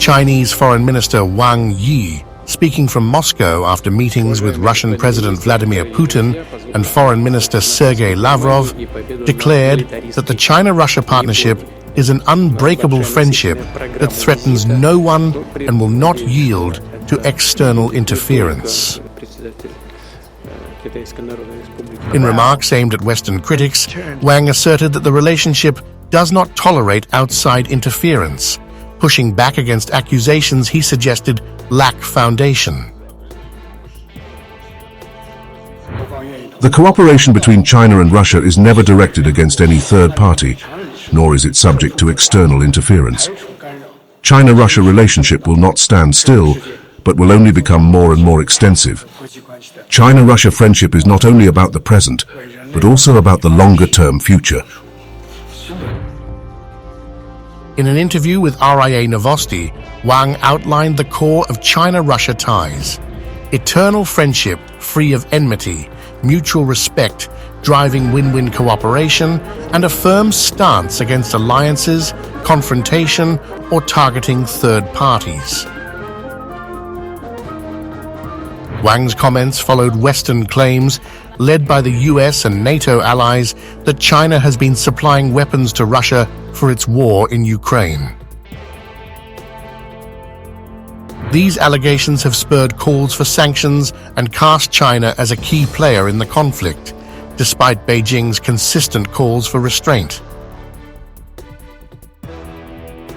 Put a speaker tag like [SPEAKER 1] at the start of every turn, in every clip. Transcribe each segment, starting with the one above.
[SPEAKER 1] Chinese Foreign Minister Wang Yi, speaking from Moscow after meetings with Russian President Vladimir Putin and Foreign Minister Sergey Lavrov, declared that the China-Russia partnership is an unbreakable friendship that threatens no one and will not yield to external interference. In remarks aimed at Western critics, Wang asserted that the relationship does not tolerate outside interference, pushing back against accusations he suggested lack foundation.
[SPEAKER 2] The cooperation between China and Russia is never directed against any third party, nor is it subject to external interference. China-Russia relationship will not stand still, but will only become more and more extensive. China-Russia friendship is not only about the present, but also about the longer-term future.
[SPEAKER 1] In an interview with RIA Novosti, Wang outlined the core of China-Russia ties: eternal friendship free of enmity, mutual respect, driving win-win cooperation, and a firm stance against alliances, confrontation, or targeting third parties. Wang's comments followed Western claims, led by the US and NATO allies, that China has been supplying weapons to Russia for its war in Ukraine. These allegations have spurred calls for sanctions and cast China as a key player in the conflict, despite Beijing's consistent calls for restraint.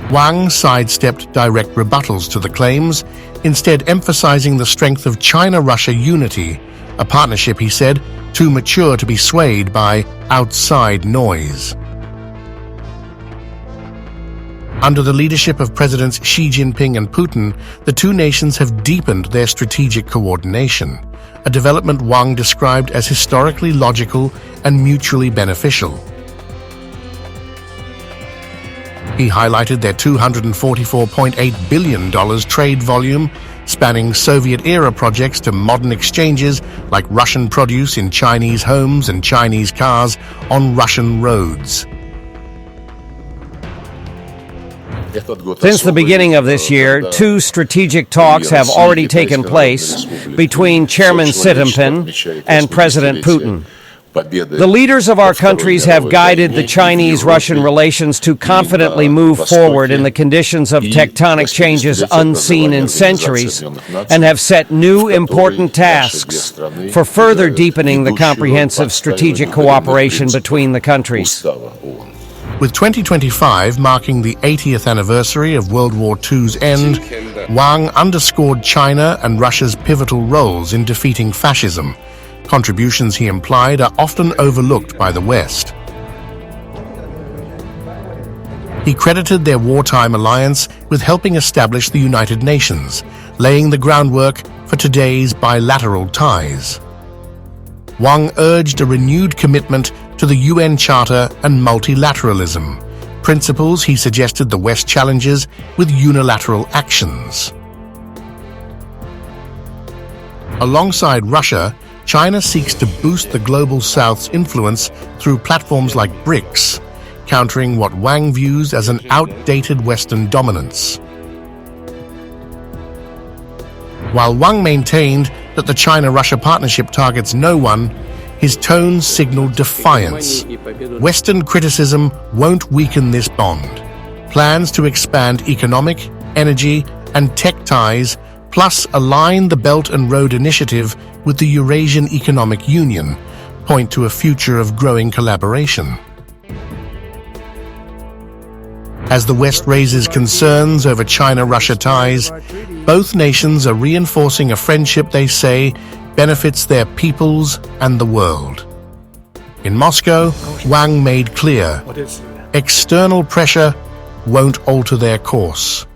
[SPEAKER 1] Wang sidestepped direct rebuttals to the claims, instead emphasizing the strength of China-Russia unity, a partnership, he said, too mature to be swayed by outside noise. Under the leadership of Presidents Xi Jinping and Putin, the two nations have deepened their strategic coordination, a development Wang described as historically logical and mutually beneficial. He highlighted their $244.8 billion trade volume, spanning Soviet-era projects to modern exchanges like Russian produce in Chinese homes and Chinese cars on Russian roads.
[SPEAKER 3] Since the beginning of this year, two strategic talks have already taken place between Chairman Xi Jinping and President Putin. The leaders of our countries have guided the Chinese-Russian relations to confidently move forward in the conditions of tectonic changes unseen in centuries, and have set new important tasks for further deepening the comprehensive strategic cooperation between the countries.
[SPEAKER 1] With 2025 marking the 80th anniversary of World War II's end, Wang underscored China and Russia's pivotal roles in defeating fascism. Contributions, he implied, are often overlooked by the West. He credited their wartime alliance with helping establish the United Nations, laying the groundwork for today's bilateral ties. Wang urged a renewed commitment to the UN Charter and multilateralism, principles he suggested the West challenges with unilateral actions. Alongside Russia, China seeks to boost the global South's influence through platforms like BRICS, countering what Wang views as an outdated Western dominance. While Wang maintained that the China-Russia partnership targets no one, his tone signaled defiance. Western criticism won't weaken this bond. Plans to expand economic, energy, and tech ties, plus align the Belt and Road Initiative with the Eurasian Economic Union, point to a future of growing collaboration. As the West raises concerns over China-Russia ties, both nations are reinforcing a friendship they say benefits their peoples and the world. In Moscow, Wang made clear, external pressure won't alter their course.